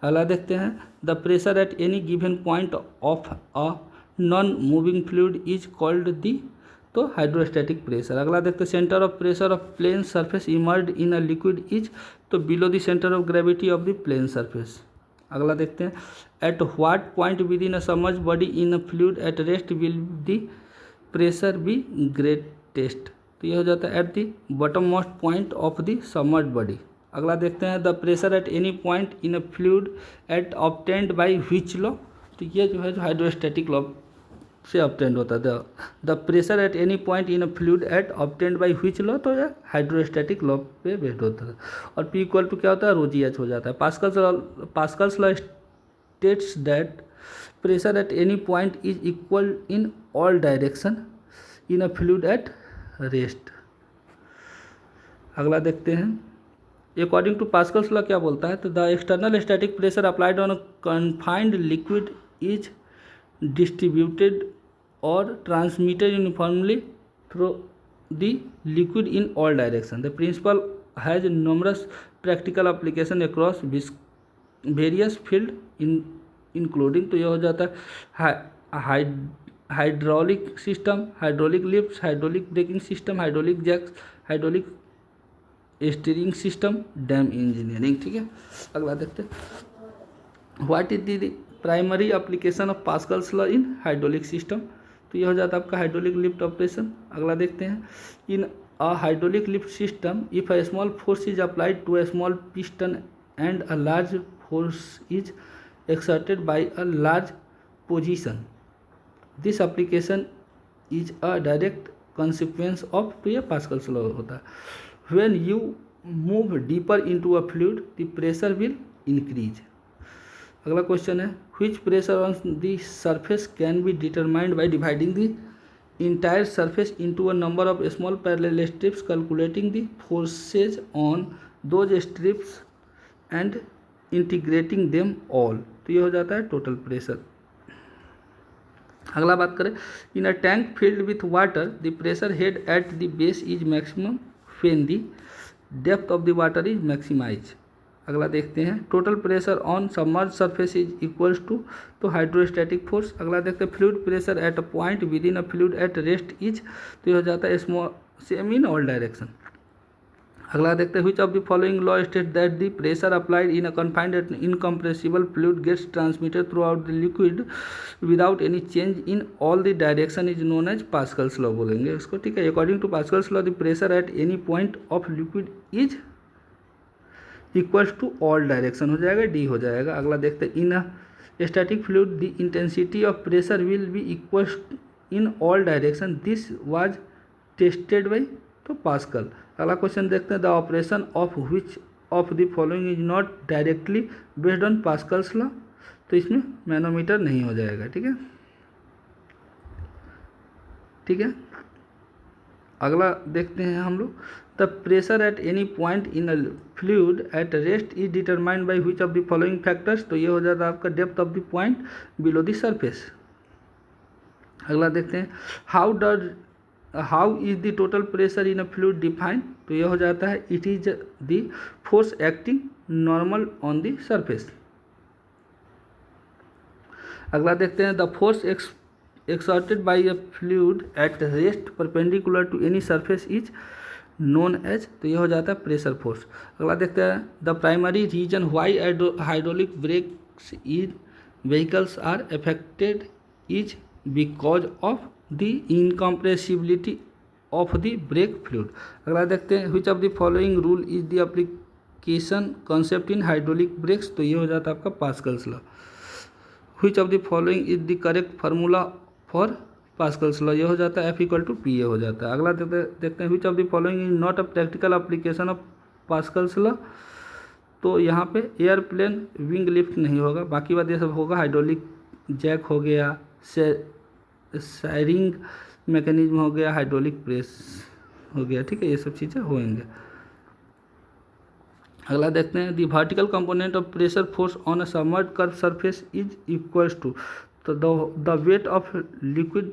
अगला देखते हैं the pressure at any given point of a non moving fluid is called the. तो हाइड्रोस्टैटिक प्रेशर. अगला देखते हैं centre of pressure of plane surface immersed in a liquid is. तो below the centre of gravity of the plane surface. अगला देखते हैं at what point within a submerged body in a fluid at rest will the pressure be greatest. तो ये हो जाता है at the bottom most point of the submerged body. अगला देखते हैं the pressure at any point in a fluid at obtained by which law. तो ये जो है जो हाइड्रोस्टैटिक लॉ से ऑब्टेन्ड होता है. The pressure at any point in a fluid at obtained by which law? तो यह हाइड्रोस्टैटिक लॉ पे बेस्ड होता है. और पी इक्वल टू क्या होता है? ρgh हो जाता है. Pascal's law states that pressure at any point is equal in all direction in a fluid at rest. अगला देखते हैं अकॉर्डिंग टू पास्कल्स लॉ क्या बोलता है? तो the external static pressure applied on a confined liquid is distributed or transmitted uniformly through the liquid in all directions. The principle has numerous practical application across various field including. तो यह हो जाता है hydraulic system, hydraulic lift, hydraulic braking system, hydraulic jacks, hydraulic steering system, dam engineering. ठीक है. अगला देखते हैं what is the primary application of Pascal's law in hydraulic system. तो यह हो जाता है आपका हाइड्रोलिक लिफ्ट ऑपरेशन. अगला देखते हैं in a hydraulic lift system if a small force is applied to a small piston and a large force is exerted by a large position, this application is a direct consequence of. तो यह Pascal's law होता है. When you move deeper into a fluid the pressure will increase. अगला question है which pressure on the surface can be determined by dividing the entire surface into a number of small parallel strips, calculating the forces on those strips and integrating them all. तो ये हो जाता है total pressure. अगला बात करें in a tank filled with water the pressure head at the base is maximum when the depth of the water is maximise. अगला देखते हैं total pressure on submerge surface is equals to. तो hydrostatic force. अगला देखते हैं fluid pressure at a point within a fluid at rest is. तो ये हो जाता है small same in all direction. अगला देखते हैं which of the following law state that the pressure applied in a confined and incompressible fluid gets transmitted throughout the liquid without any change in all the direction is known as Pascal's law बोलेंगे इसको. ठीक है. According to Pascal's law the pressure at any point of liquid is equals to all direction हो जाएगा, D हो जाएगा. अगला देखते हैं in a static fluid the intensity of pressure will B equals in all direction, this was tested by. तो Pascal. अगला question देखते हैं the operation of which of the following is not directly based on Pascal's law. तो इसमें manometer नहीं हो जाएगा. ठीक है. ठीक है. अगला देखते हैं हम लोग the pressure at any point in a fluid at rest is determined by which of the following factors. तो ये हो जाता है आपका depth of the point below the surface. अगला देखते हैं how does how is the total pressure in a fluid defined, तो ये हो जाता है it is the force acting normal on the surface. अगला देखते हैं the force exerted by a fluid at rest perpendicular to any surface is known as, तो ये हो जाता है प्रेशर फोर्स। अगला देखते हैं the primary reason why hydraulic brakes in vehicles are affected is because of the incompressibility of the brake fluid. अगला देखते हैं which of the following rule is the application concept in hydraulic brakes, तो ये हो जाता है आपका Pascal's law. Which of the following is the correct formula for Pascal's law, ये हो जाता है F=PA हो जाता है। अगला देखते हैं which of the following is not a practical application of Pascal's law, तो यहाँ पे एयरप्लेन विंग लिफ्ट नहीं होगा, बाकी बात ये सब होगा। हाइड्रोलिक जैक हो गया, सैरिंग मैकेनिज्म हो गया, हाइड्रोलिक प्रेस हो गया, ठीक है, ये सब चीज़ें होंगे। अगला देखते हैं the vertical component of pressure force on a submerged curve surface is equals to, तो the weight of liquid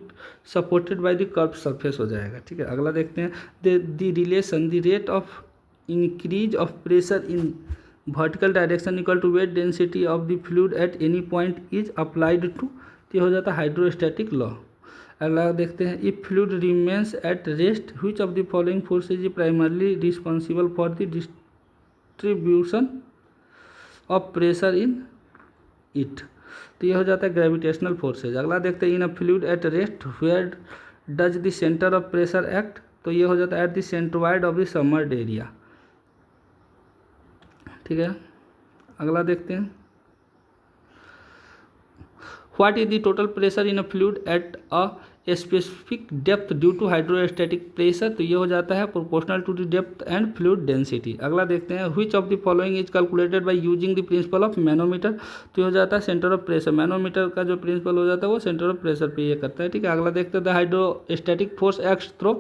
supported by the curve surface हो जाएगा, ठीक है। अगला देखते हैं the relation the rate of increase of pressure in vertical direction equal to weight density of the fluid at any point is applied to, तो ये हो जाता है हाइड्रोस्टैटिक लॉ। अगला देखते हैं if fluid remains at rest which of the following forces is primarily responsible for the distribution of pressure in it, तो ये हो जाता है ग्रेविटेशनल फोर्सेज। अगला देखते हैं in a fluid at rest where does the centre of pressure act, तो ये हो जाता है at the centroid of the submerged area, ठीक है। अगला देखते हैं what is the total pressure in a fluid at a specific depth due to hydrostatic pressure, तो ये हो जाता है proportional to the depth and fluid density. अगला देखते हैं which of the following is calculated by using the principle of manometer, तो ये हो जाता है सेंटर ऑफ प्रेशर। मैनोमीटर का जो प्रिंसिपल हो जाता है वो सेंटर ऑफ प्रेशर पे ये करता है, ठीक है। अगला देखते हैं the hydrostatic force acts through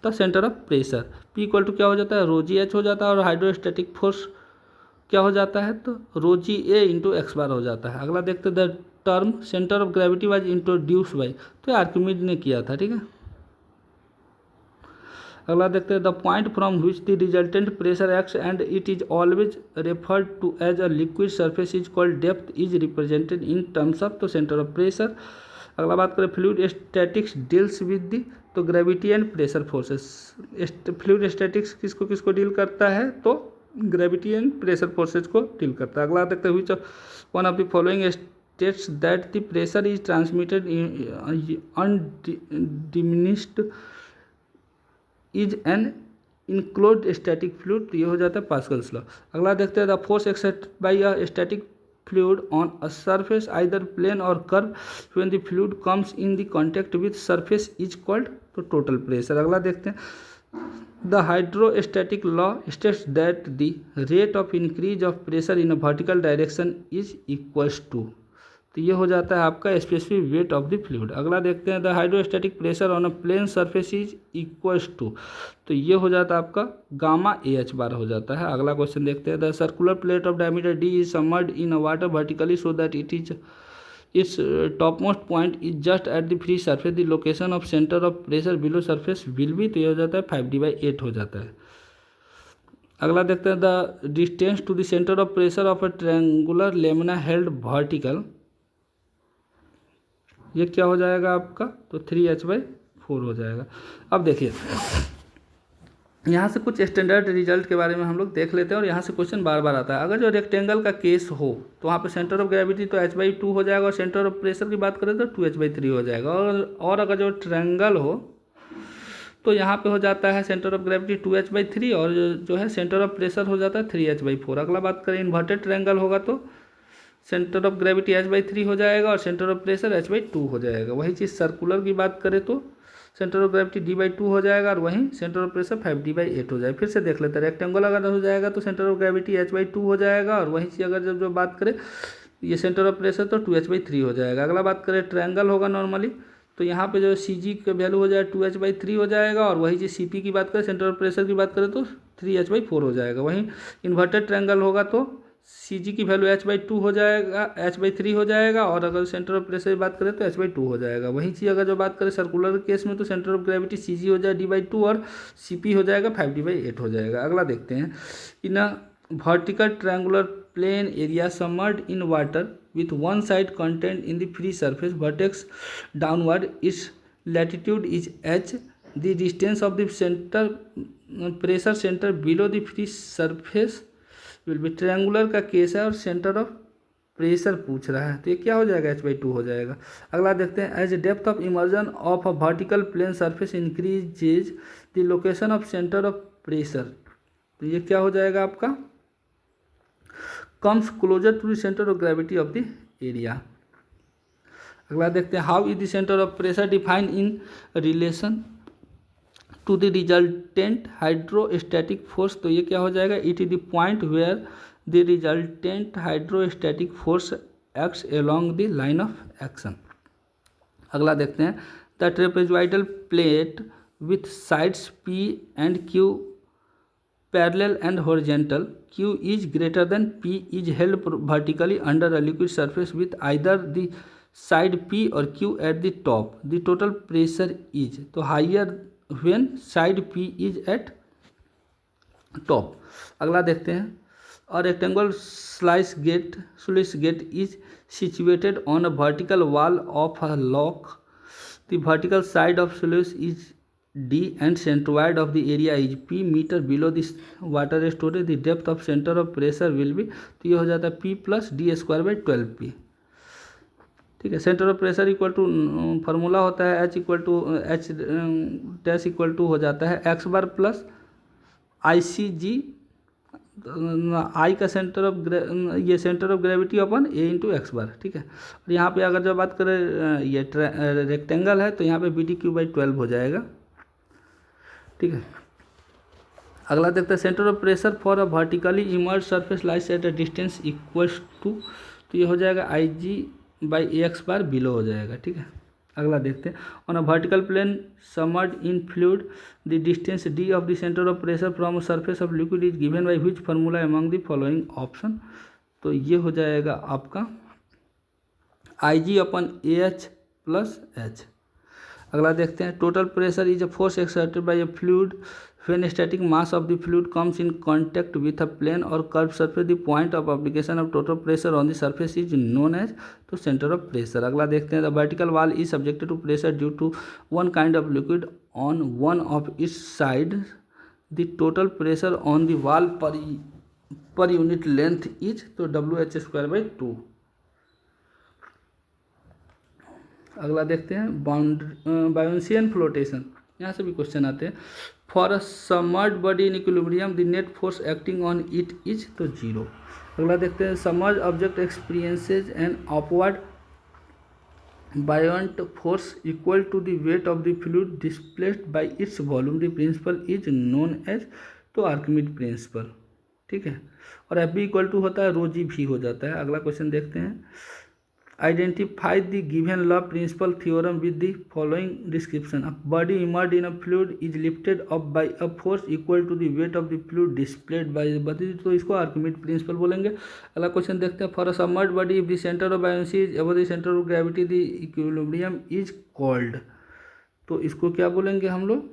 the centre of pressure, P equal to क्या हो जाता है ρgh हो जाता है, और हाइड्रोस्टैटिक फोर्स क्या हो जाता है तो ρga इंटू एक्स बार हो जाता है। अगला देखते हैं the term centre of gravity was introduce by, तो आर्किमिड ने किया था, ठीक है। अगला देखते हैं the point from which the resultant pressure acts and it is always referred to as a liquid surface is called depth is represented in terms of तो सेंटर ऑफ प्रेशर। अगला बात करें fluid statics deals with the तो gravity and pressure forces. Fluid statics किसको किसको deal करता है तो ग्रेविटी एंड प्रेशर फोर्सेज को डील करता है। अगला देखते हैं which one of the following states that the pressure is transmitted undiminished is an enclosed static fluid, तो ये हो जाता है पास्कल्स लॉ। अगला देखते हैं the force exerted by a static fluid on a surface either plane or curve when the fluid comes in the contact with surface is called तो total pressure। अगला देखते हैं the hydrostatic law states that the rate of increase of pressure in a vertical direction is equals to, तो ये हो जाता है आपका specific weight of the fluid. अगला देखते हैं the hydrostatic pressure on a plane surface is equals to, तो ये हो जाता है आपका गामा AH बार हो जाता है। अगला क्वेश्चन देखते हैं the circular plate of diameter D is submerged in a water vertically so that its top most point is just at the free surface the location of centre of pressure below surface will be, तो ये हो जाता है 5D/8 हो जाता है। अगला देखते हैं the distance to the centre of pressure of a triangular lamina held vertical, ये क्या हो जाएगा आपका तो 3H/4 हो जाएगा। अब देखिए यहाँ से कुछ स्टैंडर्ड रिजल्ट के बारे में हम लोग देख लेते हैं और यहाँ से क्वेश्चन बार बार आता है। अगर जो रेक्टेंगल का केस हो तो वहाँ पे सेंटर ऑफ ग्रेविटी तो H/2 हो जाएगा और सेंटर ऑफ प्रेशर की बात करें तो 2H/3 हो जाएगा। और अगर जो ट्रायंगल हो तो यहाँ पे हो जाता है सेंटर ऑफ ग्रेविटी 2H/3 और जो है सेंटर ऑफ प्रेशर हो जाता है 3H/4। अगला बात करें इन्वर्टेड ट्रायंगल होगा तो सेंटर ऑफ ग्रेविटी H/3 हो जाएगा और सेंटर ऑफ प्रेशर H/2 हो जाएगा। वही चीज़ सर्कुलर की बात करें तो सेंटर ऑफ ग्रेविटी D/2 हो जाएगा और वहीं सेंटर ऑफ प्रेशर 5D/8 हो जाएगा। फिर से देख लेते हैं रेक्टेंगल अगर हो जाएगा तो सेंटर ऑफ ग्रेविटी H/2 हो जाएगा और वहीं चीज़ अगर जब जो बात करें ये सेंटर ऑफ प्रेशर तो 2H/3 हो जाएगा। अगला बात करें ट्रायंगल होगा नॉर्मली तो यहाँ पे जो CG का वैल्यू हो जाएगा 2H/3 हो जाएगा और वही चीज़ CP की बात करें सेंटर ऑफ प्रेशर की बात करें तो 3H/4 हो जाएगा। वहीं इन्वर्टेड ट्रायंगल होगा तो सी जी की वैल्यू h/2 हो जाएगा, h/3 हो जाएगा, और अगर सेंटर ऑफ प्रेशर की बात करें तो h/2 हो जाएगा। वही चीज़ अगर जो बात करें सर्कुलर केस में तो सेंटर ऑफ ग्रेविटी सी जी हो जाए d/2 और सी पी हो जाएगा 5d/8 हो जाएगा। अगला देखते हैं, in a vertical triangular plane area submerged in water with one side content in the free surface vertex downward, its latitude is h, the distance of the centre pressure centre below the free surface will be. Triangular का case है और centre of pressure पूछ रहा है, तो ये क्या हो जाएगा h/2 हो जाएगा। अगला देखते हैं, as depth of immersion of a vertical plane surface increases the location of centre of pressure, तो ये क्या हो जाएगा आपका, comes closer to the centre of gravity of the area. अगला देखते हैं, how is the centre of pressure defined in relation to the resultant hydrostatic force, तो ये क्या हो जाएगा, it is the point where the resultant hydrostatic force acts along the line of action. अगला देखते हैं, the trapezoidal plate with sides P and Q parallel and horizontal, Q is greater then P is held vertically under a liquid surface with either the side P और Q at the top, the total pressure is, तो higher when side P is at top। अगला देखते हैं, a rectangular sluice gate is situated on a vertical wall of a lock, the vertical side of sluice is D and centroid of the area is P meter below the water storage, the depth of center of pressure will be, तो ये हो जाता है P plus D²/12P। ठीक है, centre of pressure equal to formula होता है h = हो जाता है x bar plus ICG, I का सेंटर ऑफ ये सेंटर ऑफ ग्रेविटी अपन a इंटू एक्स बार। ठीक है, और यहाँ पे अगर जब बात करें ये रेक्टेंगल है तो यहाँ पे BD³/12 हो जाएगा। ठीक है, अगला देखते हैं, centre of pressure for a vertically immerse surface lies at a distance equals to, तो ये हो जाएगा IG/AX बिलो हो जाएगा। ठीक है, अगला देखते हैं, on a vertical plane submerged in fluid the distance D of the centre of pressure from surface of liquid is given by which formula among the following option, तो ये हो जाएगा आपका IG/AH + H। अगला देखते हैं, total pressure is a force exerted by a fluid when static mass of the fluid comes in contact with a plane or curved surface, the point of application of total pressure on the surface is known as, तो center of pressure। अगला देखते हैं, the vertical wall is subjected to pressure due to one kind of liquid on one of its side, the total pressure on the wall per unit length is, तो WH²/2। अगला देखते हैं, बायोन्सियन flotation, यहाँ से भी क्वेश्चन आते हैं, for a submerged body in equilibrium the net force acting on it is, तो 0। अगला देखते हैं, submerged object experiences an upward buoyant force equal to the weight of the fluid displaced by its volume, the principle is known as, तो Archimedes principal. ठीक है, और FB = होता है ρg भी हो जाता है। अगला क्वेश्चन देखते हैं, identify the given law principle theorem with the following description, a body emerged in a fluid is lifted up by a force equal to the weight of the fluid displaced by the body, तो इसको Archimedes principle बोलेंगे। अगला question देखते हैं, for a submerged body if the centre of buoyancy is above the centre of gravity the equilibrium is called, तो इसको क्या बोलेंगे हम लोग,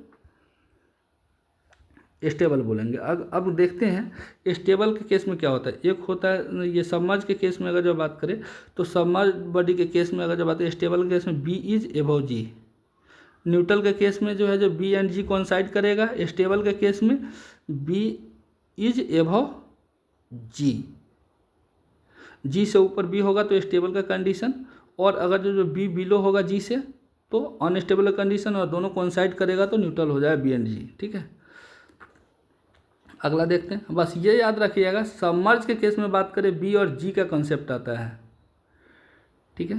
स्टेबल बोलेंगे। अब देखते हैं स्टेबल के केस में क्या होता है। एक होता है ये सबमर्ज के केस में अगर जो बात करें तो सबमर्ज बॉडी के केस में अगर जो बात है, स्टेबल के केस में B is above G, neutral के केस में जो है जो B एंड G कोइंसाइड करेगा, स्टेबल के केस में B इज एबव G से ऊपर B होगा तो स्टेबल का कंडीशन, और अगर जो B बिलो होगा G से तो अनस्टेबल कंडीशन, और दोनों कोइंसाइड करेगा तो न्यूट्रल हो जाएगा B एंड G। ठीक है, अगला देखते हैं, बस ये याद रखिएगा सबमर्ज के केस में बात करें B और G का कॉन्सेप्ट आता है। ठीक है,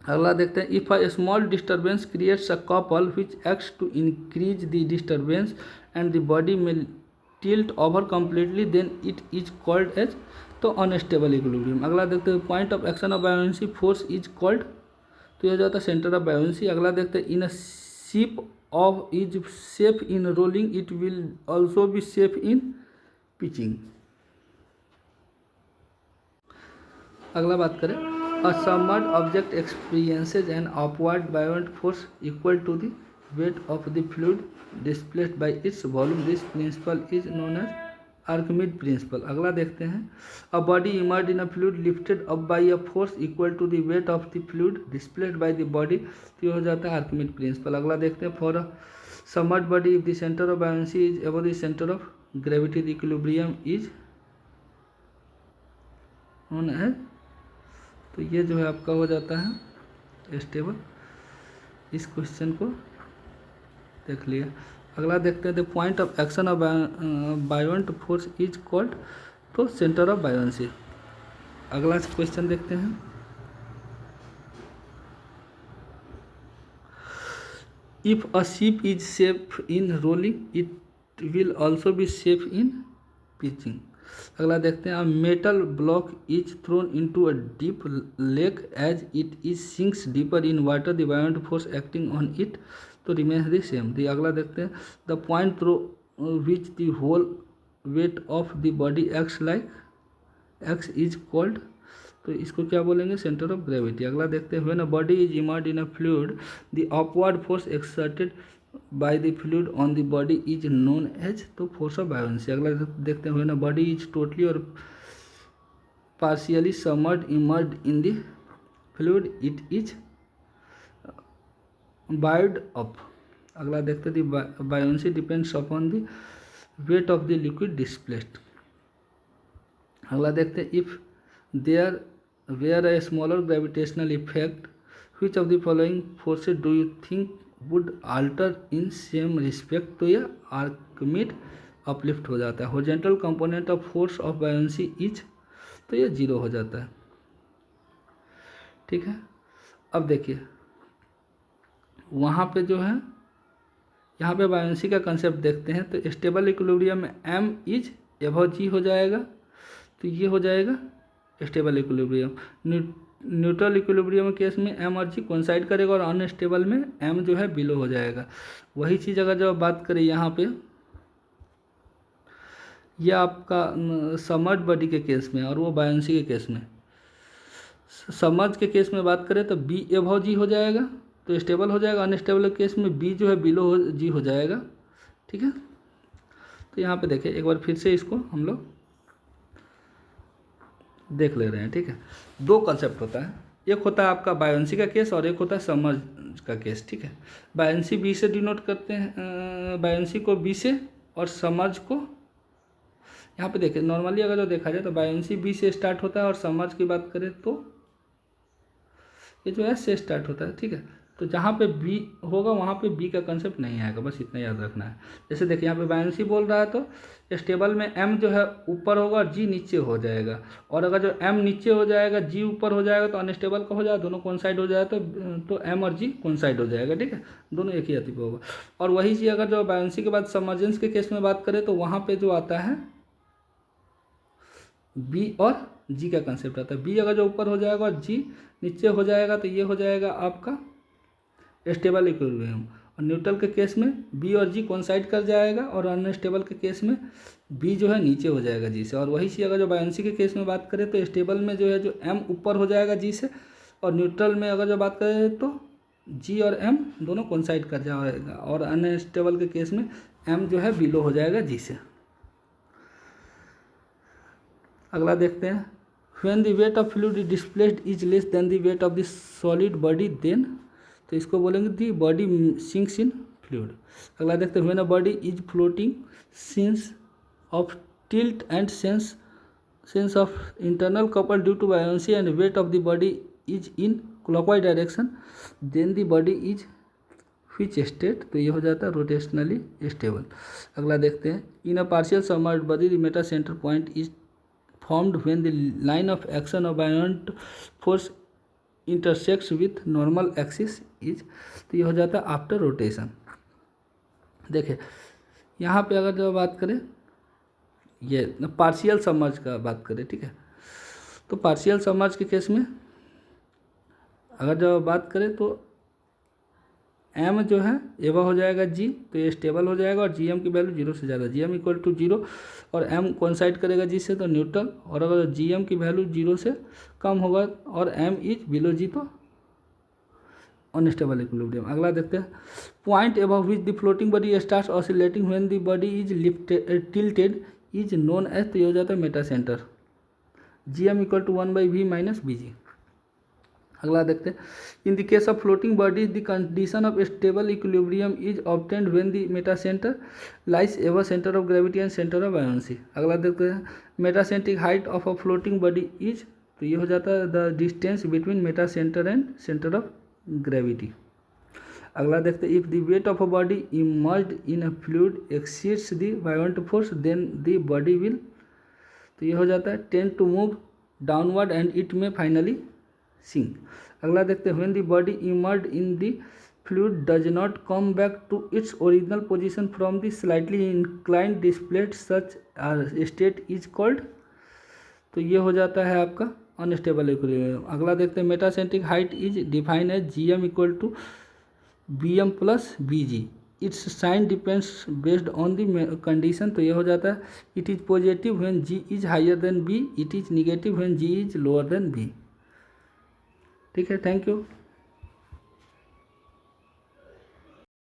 अगला देखते हैं, if a small disturbance creates a couple which acts to increase the disturbance and the body में tilt over completely then it is called as, तो अनस्टेबल इक्विलिब्रियम। अगला देखते हैं, point of action of buoyancy force is called, तो ये हो जाता है सेंटर ऑफ बायोन्सी। अगला देखते हैं, in a ship of is safe in rolling, it will also be safe in pitching। अगला बात करें, a submerged object experiences an upward buoyant force equal to the weight of the fluid displaced by its volume. This principle is known as Archimedes principle. अगला देखते हैं, a body emerged in a fluid lifted up by a force equal to the weight of the fluid displaced by the body. तो ये हो जाता है आर्किमिड principle. अगला देखते हैं, for a submerged body if the centre of buoyancy is above the centre of gravity the equilibrium is known as. तो ये जो है आपका हो जाता है स्टेबल। इस क्वेश्चन को देख लिया। अगला देखते हैं, the point of action of buoyant force is called, तो सेंटर ऑफ बायोंसी। अगला क्वेश्चन देखते हैं, if a ship is safe in rolling it will also be safe in pitching. अगला देखते हैं, metal block is thrown into a deep lake as it is sinks deeper in water the buoyant force acting on it तो remains the same. The अगला देखते हैं, the point through which the whole weight of the body acts like acts is called, तो इसको क्या बोलेंगे, centre of gravity. अगला देखते हैं, when a body is emerged in a fluid the upward force exerted by the fluid on the body is known as, तो force of buoyancy. अगला देखते हैं, when a body is totally और partially submerged emerged in the fluid it is buoyed up. अगला देखते हैं, the buoyancy depends upon the weight of the liquid displaced. अगला देखते हैं, if there were a smaller gravitational effect which of the following forces do you think would alter in same respect, तो यह Archimedes uplift हो जाता है। Horizontal component of force of buoyancy is, तो यह 0 हो जाता है। ठीक है, अब देखिए वहाँ पे जो है, यहाँ पे बायोंसी का कंसेप्ट देखते हैं, तो स्टेबल इक्विलिब्रियम में m इज एबव g हो जाएगा, तो ये हो जाएगा stable equilibrium. Neutral equilibrium case में m और g कोइंसाइड करेगा और अनस्टेबल में m जो है बिलो हो जाएगा। वही चीज़ अगर जब बात करें यहाँ पे, ये आपका सबमर्ज्ड बॉडी के केस में और वो बायोंसी के केस में, सबमर्ज के केस में बात करें तो b एबव g हो जाएगा, तो स्टेबल हो जाएगा। अनस्टेबल केस में b जो है बिलो g हो जाएगा। ठीक है, तो यहाँ पे देखिए एक बार फिर से इसको हम लोग देख ले रहे हैं। ठीक है, दो कंसेप्ट होता है, एक होता है आपका बायोंसी का केस और एक होता है सबमर्ज का केस। ठीक है, बायोंसी बी से डिनोट करते हैं, बायोंसी को बी से और सबमर्ज को, यहाँ पे देखिए नॉर्मली अगर जो देखा जाए तो बायोंसी बी से स्टार्ट होता है और सबमर्ज की बात करें तो ये जो है से स्टार्ट होता है। ठीक है, तो जहाँ पे बी होगा वहाँ पे बी का कंसेप्ट नहीं आएगा, बस इतना याद रखना है। जैसे देखिए यहाँ पे बायोंसी बोल रहा है तो स्टेबल में m जो है ऊपर होगा और g नीचे हो जाएगा, और अगर जो m नीचे हो जाएगा g ऊपर हो जाएगा तो अनस्टेबल का हो जाएगा, दोनों कोइंसाइड हो जाएगा तो m और g कोइंसाइड हो जाएगा। ठीक है, दोनों एक ही अति पे होगा। और वही चीज़ अगर जो बायोंसी के बाद सबमर्जेंस के केस में बात करें तो वहाँ पर जो आता है बी और जी का कंसेप्ट आता है। बी अगर जो ऊपर हो जाएगा और जी नीचे हो जाएगा तो ये हो जाएगा आपका स्टेबल इक्विलिब्रियम। और न्यूट्रल के केस में बी और जी कोइंसाइड कर जाएगा और अनस्टेबल के केस में बी जो है नीचे हो जाएगा जी से। और वही चीज़ अगर जो बायोंसी के केस में बात करें तो स्टेबल में जो है जो एम ऊपर हो जाएगा जी से, और न्यूट्रल में अगर जो बात करें तो जी और एम दोनों कोइंसाइड कर जाएगा, और अनस्टेबल के केस में एम जो है बिलो हो जाएगा जी से। अगला देखते हैं, when the weight of fluid displaced is less than the weight of the solid body then, तो इसको बोलेंगे the body sinks in fluid. अगला देखते हैं, when a body is floating since of tilt and sense of internal couple due to buoyancy and weight of the body is in clockwise direction then the body is which state, तो ये हो जाता है रोटेशनली stable. अगला देखते हैं, in a partial submerged body the metacentre point is formed when the line of action of buoyant force intersects with normal axis is, तो ये हो जाता है आफ्टर रोटेशन। देखिए यहाँ पे अगर जो बात करें ये पार्शियल सबमर्ज का बात करें, ठीक है, तो पार्शियल सबमर्ज के केस में अगर जो बात करें तो एम जो है एवा हो जाएगा जी, तो ये स्टेबल हो जाएगा और जी एम की वैल्यू 0 से ज़्यादा, जी एम इक्वल टू 0 और एम कोइंसाइड करेगा जी से तो न्यूट्रल, और अगर जी एम की वैल्यू 0 से कम होगा और एम इज बिलो जी तो अनस्टेबल इक्विलिब्रियम। अगला देखते हैं, point above which the floating body starts oscillating when the body is tilted is known as, तो ये हो जाता है metacentre, G M equal to 1/v minus B G. अगला देखते हैं, in the case of floating bodies the condition of stable equilibrium is obtained when the metacentre lies ever centre of gravity and centre of buoyancy. अगला देखते हैं, metacentric height of a floating body is, तो ये हो जाता है the distance between meta centre and centre of gravity. अगला देखते हैं, if the weight of a body emerged in a fluid exceeds the buoyant force then the body will, तो ये हो जाता है tend to move downward and it में finally sink. अगला देखते हैं, when the body emerged in the fluid does not come back to its original position from the slightly inclined डिस्प्लेट such state is called, तो ये हो जाता है आपका अनस्टेबल इक्विलिब्रियम। अगला देखते हैं, metacentric height is defined as G M equal to B M plus B G, its sign depends based on the condition, तो ये हो जाता है it is positive when G is higher than B, it is negative when G is lower than B. ठीक है, thank you.